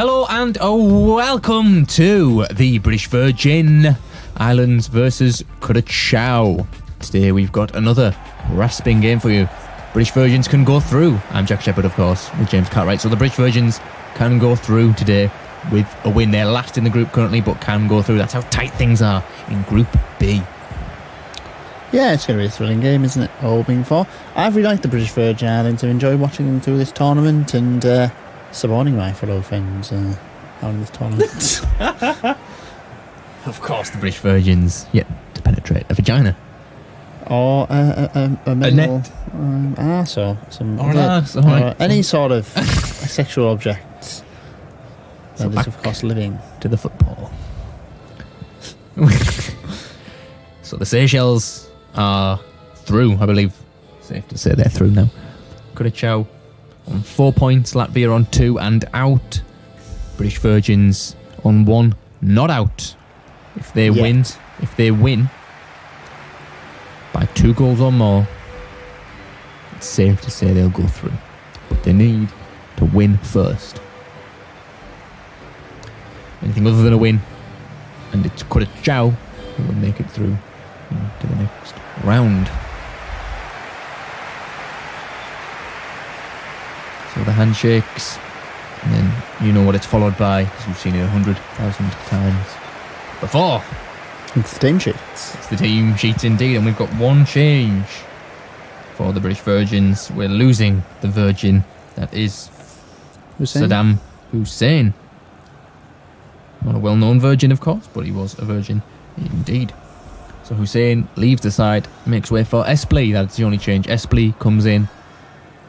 Hello and welcome to the British Virgin Islands versus Curacao. Today we've got another rasping game for you. British Virgins can go through. I'm Jack Shepherd, of course, with James Cartwright. So the British Virgins can go through today with a win. They're last in the group currently, but can go through. That's how tight things are in Group B. Yeah, it's going to be a thrilling game, isn't it? Hoping for. I've really liked the British Virgin Islands. I've enjoyed watching them through this tournament and supporting my fellow friends out in this tournament. Of course, the British Virgins yet to penetrate a vagina. Or a male arse or some any sort of sexual object that is, of course, living. To the football. So the Seychelles are through, I believe. Safe to say they're through now. Curacao on 4 points, Latvia on 2 and out. British Virgins on 1, not out. If they win by 2 goals or more, it's safe to say they'll go through. But they need to win first. Anything other than a win, and it's Curacao who will make it through to the next round. So the handshakes, and then you know what it's followed by, because you've seen it 100,000 times before. It's the team sheets. It's the team sheets indeed, and we've got one change for the British Virgins. We're losing the Virgin that is Saddam Hussein. Not a well-known Virgin, of course, but he was a Virgin indeed. So Hussein leaves the side, makes way for Espli. That's the only change. Espli comes in,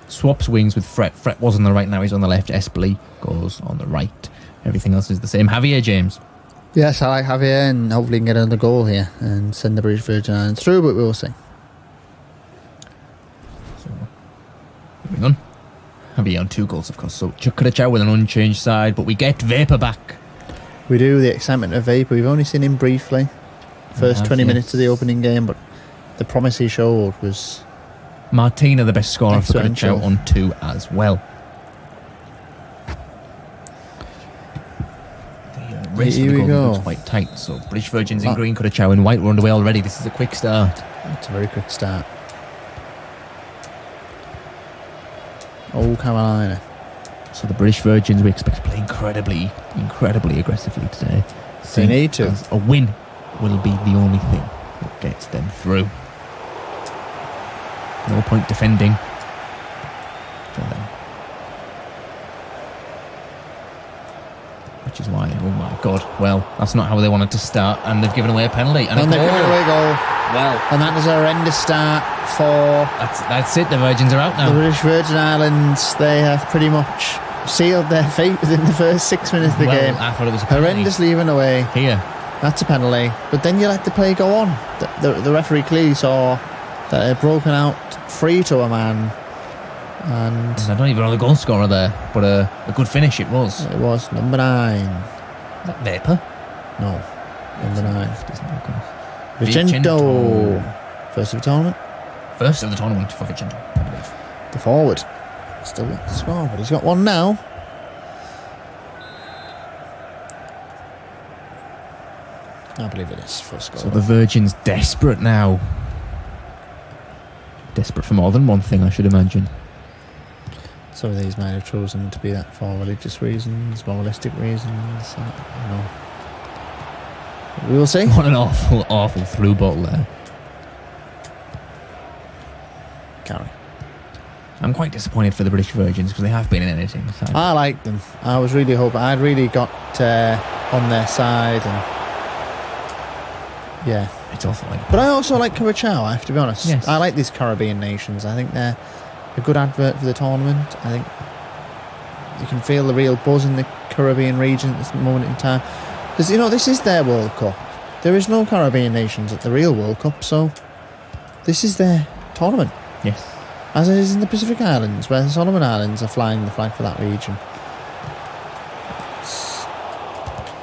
swaps wings with Fret. Fret was on the right, now he's on the left. Espli goes on the right. Everything else is the same. Javier, James. Yes, I like Javier, and hopefully he can get another goal here and send the British Virgin Islands through, but we'll see. So, moving on. Javier on 2 goals, of course. So Curacao with an unchanged side, but we get Vapor back. We do, the excitement of Vapor. We've only seen him briefly. First 20 minutes of the opening game, but the promise he showed was... Martina, the best scorer for Curacao, on 2 as well. The race for the goal looks quite tight, so British Virgins in green, Curacao in white. We're underway already. This is a quick start. It's a very quick start. Oh, Carolina. So the British Virgins we expect to play incredibly aggressively today. They need to. A win will be the only thing that gets them through. No point defending for them. Which is why, oh my God, well, that's not how they wanted to start, and they've given away a penalty. And they've given away a goal. Well, and that is a horrendous start for... That's it, the Virgins are out now. The British Virgin Islands, they have pretty much sealed their fate within the first 6 minutes of the game. I thought it was a penalty. Horrendously given away. Here. That's a penalty. But then you let the play go on. The referee clearly saw that it had broken out free to a man. And I don't even know the goal scorer there, but a good finish it was. It was number 9. Is that Vapor? No, number 9. Vicento. First of the tournament. First of the tournament for Vicento, I believe. The forward. Still got the score, but he's got one now. I believe it is for a score. So the Virgins desperate now. Desperate for more than one thing, I should imagine. Some of these might have chosen to be that for religious reasons, moralistic reasons. I don't know. We will see. What an awful through ball there. Carry. I'm quite disappointed for the British Virgins because they have been in anything. I like them. I was really hoping. I'd really got on their side, and yeah, it's awful. But I also like Curacao. I have to be honest. Yes. I like these Caribbean nations. I think they're a good advert for the tournament. I think you can feel the real buzz in the Caribbean region at this moment in time. Because, this is their World Cup. There is no Caribbean nations at the real World Cup, so this is their tournament. Yes. As it is in the Pacific Islands, where the Solomon Islands are flying the flag for that region.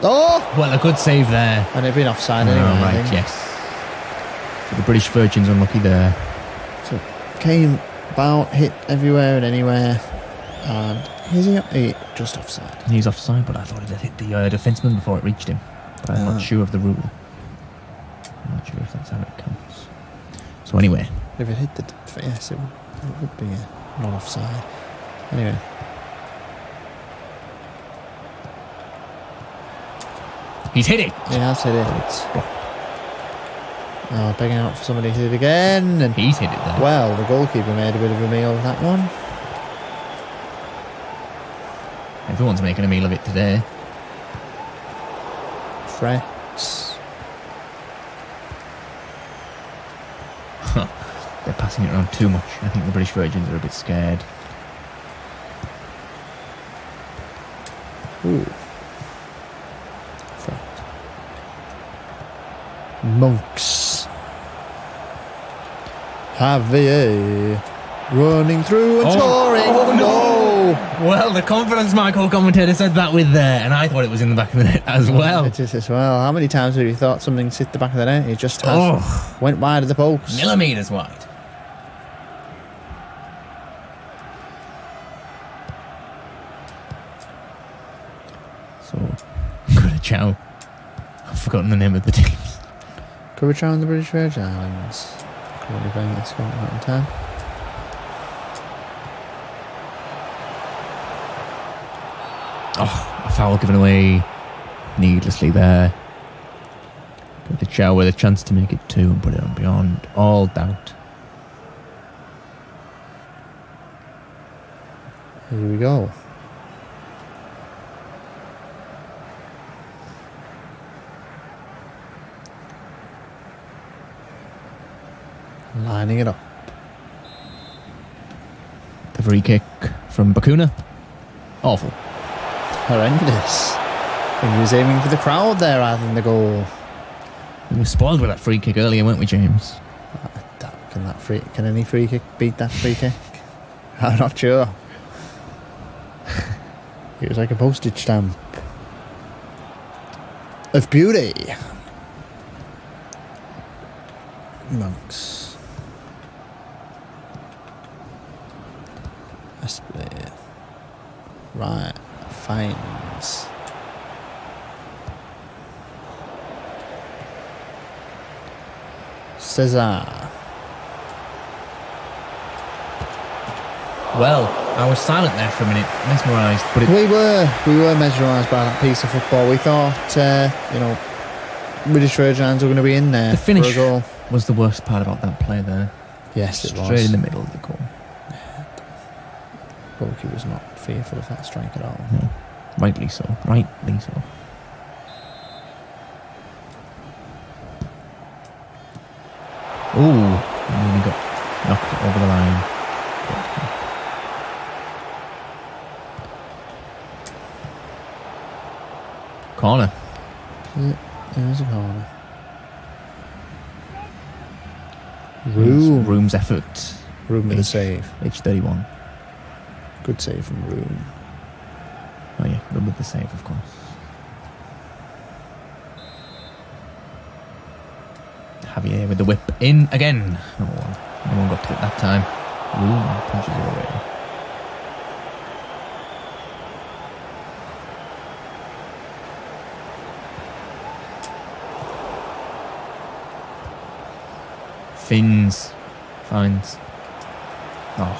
Oh! Well, a good save there. And it'd been offside anyway. Right, yes. So the British Virgins unlucky there. So came about, hit everywhere and anywhere. And Is he just offside? He's offside, but I thought it had hit the defenseman before it reached him. But I'm not sure of the rule. I'm not sure if that's how it counts. So anyway. If it hit the... Yes, it would be not offside. Anyway. He's hit it! He has hit it. Oh, begging out for somebody to hit it again. And he's hit it there. Well, the goalkeeper made a bit of a meal of that one. Everyone's making a meal of it today. Frets. They're passing it around too much. I think the British Virgins are a bit scared. Ooh. Fret. Monks. Javier. Running through and scoring. Oh no! Well, the confidence Michael commentator said that with there, and I thought it was in the back of the net as well. It is as well. How many times have you thought something's hit the back of the net? It just has. Went wide of the post. Millimetres wide. So, Curacao. I've forgotten the name of the team. Curacao and the British Virgin Islands. Currently playing this Scotland in time. Oh, a foul given away needlessly there. Curacao with a chance to make it 2 and put it on beyond all doubt. Here we go. Lining it up. The free kick from Bakuna. Awful. Horrendous. He was aiming for the crowd there rather than the goal. We were spoiled with that free kick earlier, weren't we, James? Can any free kick beat that free kick? I'm not sure. It was like a postage stamp of beauty. Monks. Esplit. Right. Finds. Cesar. Well, I was silent there for a minute, mesmerised. But We were mesmerised by that piece of football. We thought, British Virgin Islands were going to be in there. The finish for a goal. Was the worst part about that play there. Yes, it was. Straight in the middle of the goal. Goalkeeper was not fearful of that strike at all. No. Rightly so. Rightly so. Ooh, and then he got knocked over the line. Corner. It was a corner. Room's effort. Room with a save. Age 31. Good save from Room. Oh yeah, Room with the save, of course. Javier with the whip in again. Oh, well, no one got to it that time. Room punches it away. Finds. Oh.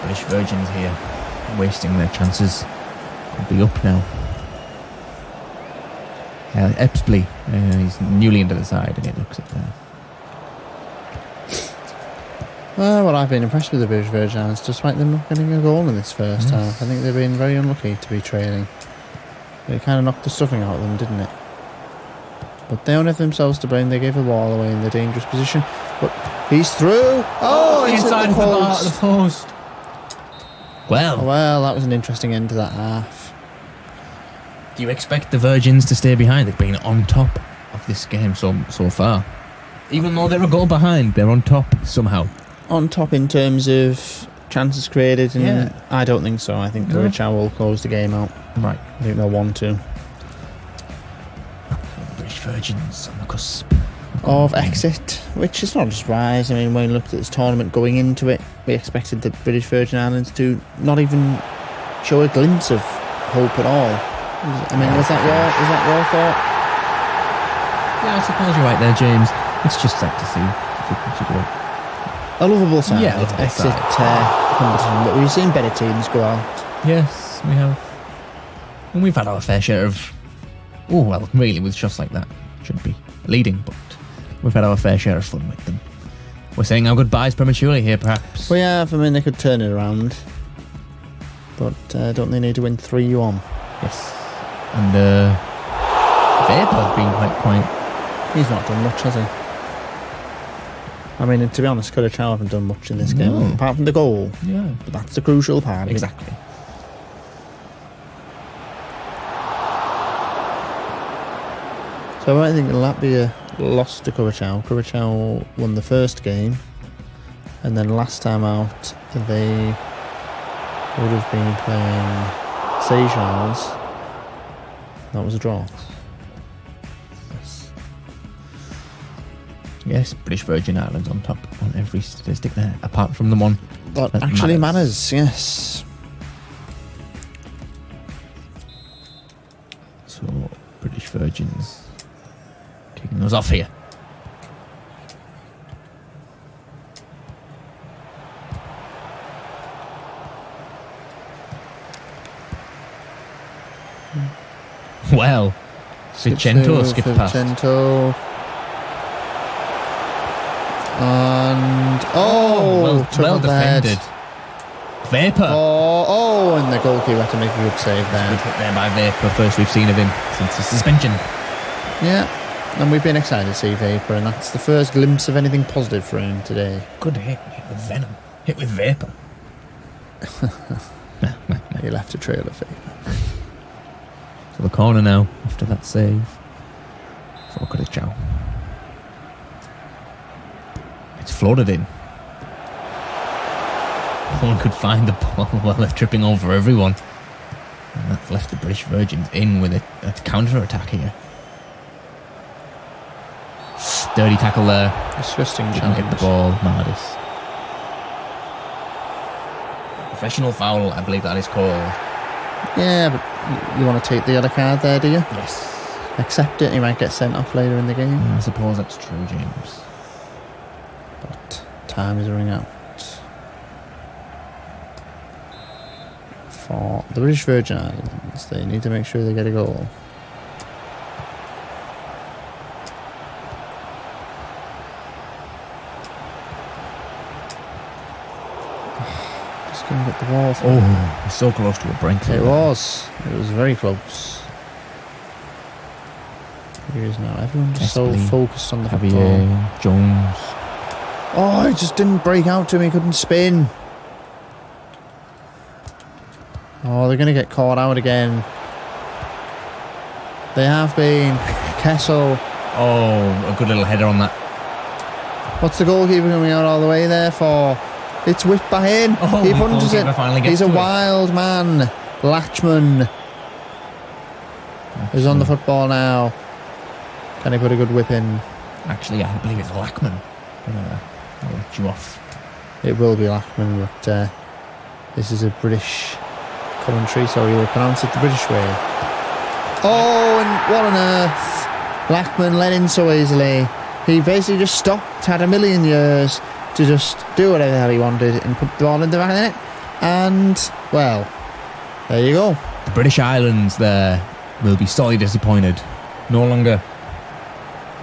British Virgins here. Wasting their chances. Could be up now. Epspley. He's newly into the side and it looks it there. Well, I've been impressed with the British Virgin Islands, despite them not getting a goal in this first half. I think they've been very unlucky to be trailing. But it kind of knocked the stuffing out of them, didn't it? But they only have themselves to blame. They gave the ball away in the dangerous position. But he's through. Oh, inside the post. The post. Well, that was an interesting end to that half. Do you expect the Virgins to stay behind? They've been on top of this game so far. Even though they're a goal behind, they're on top somehow. On top in terms of chances created, and I don't think so. I think Curacao will close the game out. Right. I think they'll want to. The British Virgins on the cusp of exit, which is not a surprise. I mean, when you looked at this tournament going into it, we expected the British Virgin Islands to not even show a glimpse of hope at all. I mean, was that your thought? Yeah, I suppose you're right there, James. It's just sad to see. A lovable side. Yeah, lovable exit side. competition, but we've seen better teams go out. Yes, we have. And we've had our fair share of... Oh, well, really, with shots like that. Shouldn't be leading, but we've had our fair share of fun with them. We're saying our goodbyes prematurely here, perhaps. Well, yeah, I mean, they could turn it around. But don't they need to win 3-1? Yes. And Vapor being quite quiet. He's not done much, has he? I mean, to be honest, Curacao haven't done much in this game, apart from the goal. Yeah. But that's the crucial part. Exactly. So I think Latvia lost to Curacao. Curacao won the first game, and then last time out they would have been playing Seychelles. That was a draw. Yes, British Virgin Islands on top on every statistic there, apart from the one That actually matters, yes. So, British Virgins kicking us off here. Well, Vicento skipped past. Vicento. And well defended. Vapor. And the goalkeeper had to make a good save there. Good hit there by Vapor. First we've seen of him since the suspension. Yeah, and we've been excited to see Vapor, and that's the first glimpse of anything positive for him today. Good hit with venom. Hit with Vapor. He left a trail of Vapor. So the corner now after that save for Curacao. It's floated in. No one could find the ball while they're tripping over everyone. And that's left the British Virgins in with a counter-attack here. Dirty tackle there. Disgusting Didn't challenge. get the ball. Mardis. Professional foul, I believe that is called. Yeah, but you want to take the other card there, do you? Yes. Accept it, he might get sent off later in the game. I suppose that's true, James. But time is running out. For the British Virgin Islands, they need to make sure they get a goal. Just going to get the ball. Oh, so close to a break. It was very close. Here is now. Everyone's just so focused on the ball. Javier Jones. Oh, it just didn't break out to him. He couldn't spin. Oh, they're going to get caught out again. They have been. Kessel. Oh, a good little header on that. What's the goalkeeper coming out all the way there for? It's whipped by him. Oh, He punches it. He's a wild man. Latchman is on the football now. Can he put a good whip in? Actually, I believe it's Lackman. I'll let you off. It will be Lachman, but this is a British commentary, so we will pronounce it the British way. Oh, and what on earth? Lachman let in so easily. He basically just stopped, had a million years to just do whatever the hell he wanted and put the ball in the back of the net. And, well, there you go. The British Islands there will be sorely disappointed. No longer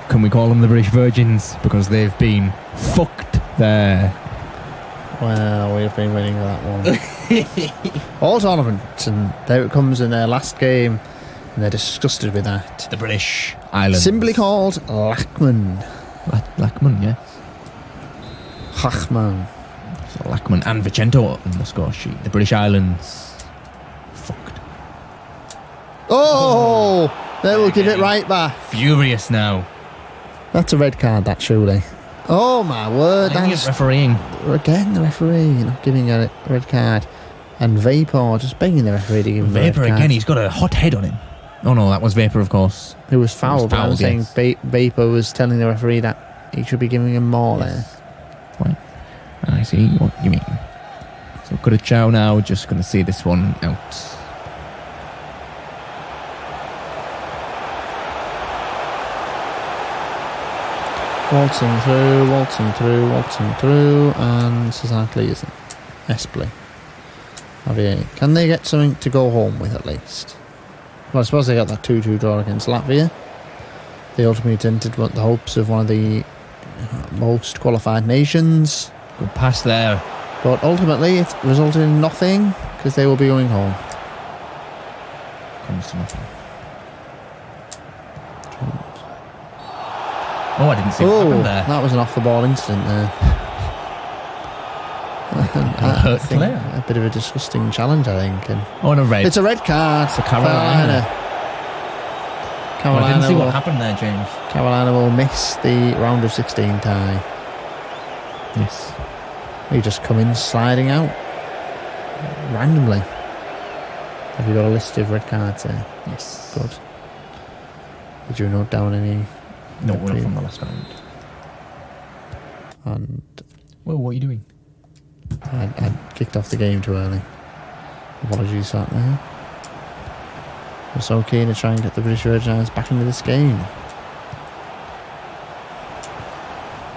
can we call them the British Virgins because they've been fucked there. Well, we've been winning that one. All tournament, and there it comes in their last game, and they're disgusted with that. The British Islands. Simply called Lachman. Lachman, yes. Lachman. So Lachman and Vicento on the score sheet. The British Islands. Fucked. Oh! They will give it right back. Furious now. That's a red card, that surely. Oh my word. That's refereeing. Again, the referee not giving a red card. And Vapor just begging the referee to give him a red Vapor card. again, he's got a hot head on him. Oh no, that was Vapor, of course. It was foul, but I was saying Vapor was telling the referee that he should be giving him more there. Right. I see what you mean. So Curacao now just going to see this one out. Waltzing through, waltzing through, waltzing through, and it's exactly isn't Espli. Can they get something to go home with at least? Well, I suppose they got that 2-2 draw against Latvia. They ultimately dented the hopes of one of the most qualified nations. Good pass there. But ultimately it resulted in nothing because they will be going home. Comes to nothing. Oh, I didn't see what happened there. That was an off-the-ball incident there. I think a bit of a disgusting challenge, I think. And and a red. It's a red card for Carolina. Carolina I didn't see what happened there, James. Carolina will miss the round of 16 tie. Yes. You just come in sliding out randomly. Have you got a list of red cards there? Yes. Good. Did you note down any? No, we're not from the last round. And well, what are you doing? I kicked off the game too early. Apologies for that there. We're so keen to try and get the British Virgin Islands back into this game.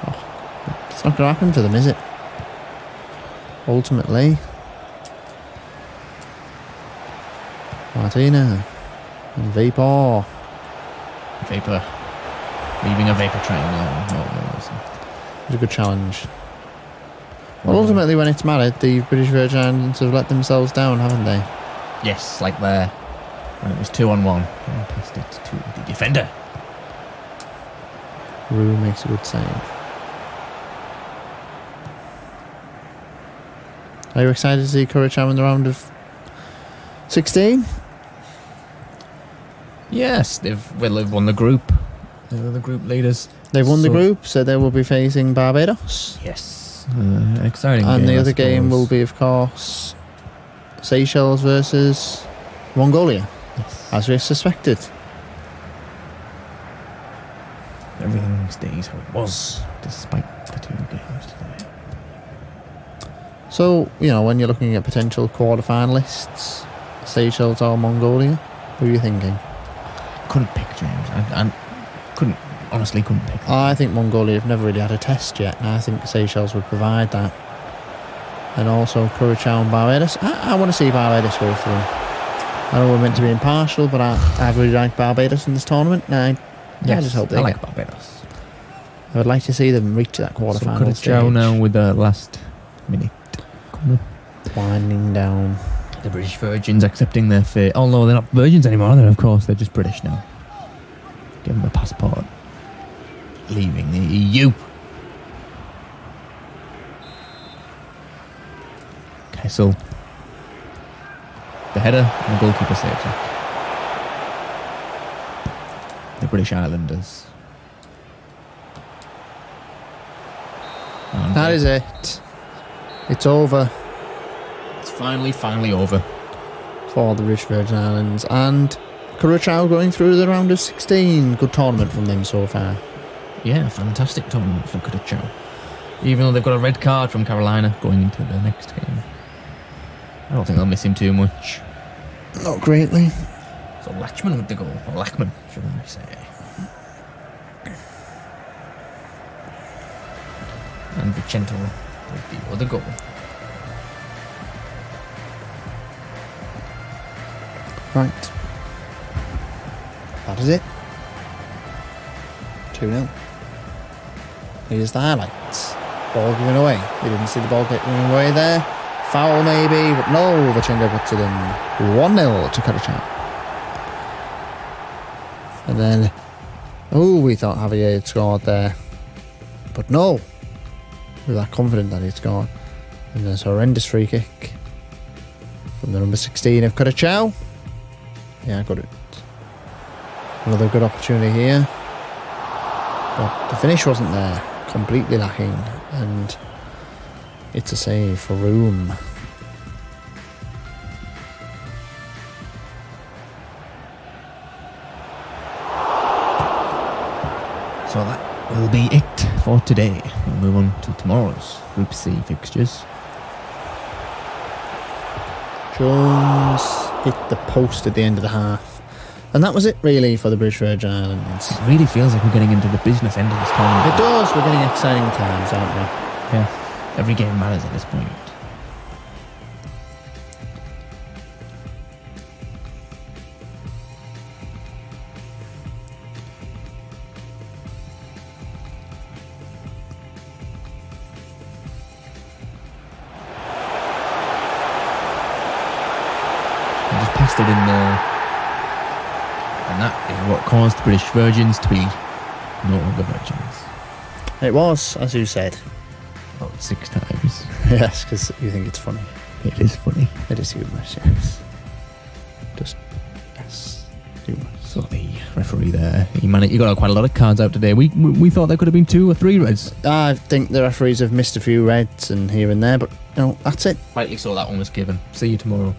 Oh, it's not going to happen to them, is it? Ultimately, Martina and Vapor. Vapor. Leaving a vapor train. No, it wasn't. It was a good challenge. Well, ultimately, when it's mattered, the British Virgin Islands have let themselves down, haven't they? Yes, like there. When it was 2-on-1. And passed it to the defender. Rue makes a good save. Are you excited to see Curacao in the round of 16? Yes, they've won the group. They're the group leaders. They've won the group, so they will be facing Barbados. Yes. Exciting And game, the I other game suppose. will be, of course, Seychelles versus Mongolia, Yes. as we suspected. Everything stays how it was, despite the 2 games today. So, when you're looking at potential quarter-finalists, Seychelles or Mongolia, who are you thinking? Couldn't pick, James. I honestly couldn't pick. I think Mongolia have never really had a test yet, and I think Seychelles would provide that. And also Curacao and Barbados. I want to see Barbados go through. I know we're meant to be impartial, but I really like Barbados in this tournament, and I just hope they like Barbados. I would like to see them reach that quarter-final stage. Curacao now with the last minute. Winding down. The British Virgins accepting their fate. Oh no, they're not Virgins anymore, are they? Of course, they're just British now. Give them a passport. Leaving the EU. Kessel. The header and the goalkeeper saves it. The British Islanders. And That is it. It's over it's finally over. for the British Virgin Islands. And Curacao going through the round of 16. Good tournament from them so far. Yeah, fantastic tournament for Curacao. Even though they've got a red card from Carolina going into the next game. I don't think they'll miss him too much. Not greatly. So Lachman with the goal. Or Lachman, should I say. And Vicento with the other goal. Right. That is it. 2-0. Here's the highlights. Ball given away. We didn't see the ball getting away there. Foul maybe, but no, Vicento puts it in. 1-0 to Curacao. And then, we thought Javier had scored there. But no. We were that confident that he'd scored. And there's a horrendous free kick from the number 16 of Curacao. Yeah, I got it. Another good opportunity here. But the finish wasn't there. Completely lacking. And it's a save for Room. So that will be it for today. We'll move on to tomorrow's Group C fixtures. Jones hit the post at the end of the half. And that was it, really, for the British Virgin Islands. It really feels like we're getting into the business end of this tournament. It does. We're getting exciting times, aren't we? Yeah. Every game matters at this point. Just passed it in there, and that is what caused the British Virgins to be no longer Virgins. It was, as you said. About 6 times. Yes, because you think it's funny. It is funny. It is humorous, yes. Just, yes, humorous. So the referee there, he got quite a lot of cards out today. We thought there could have been 2 or 3 reds. I think the referees have missed a few reds and here and there, but, that's it. Rightly so, that one was given. See you tomorrow.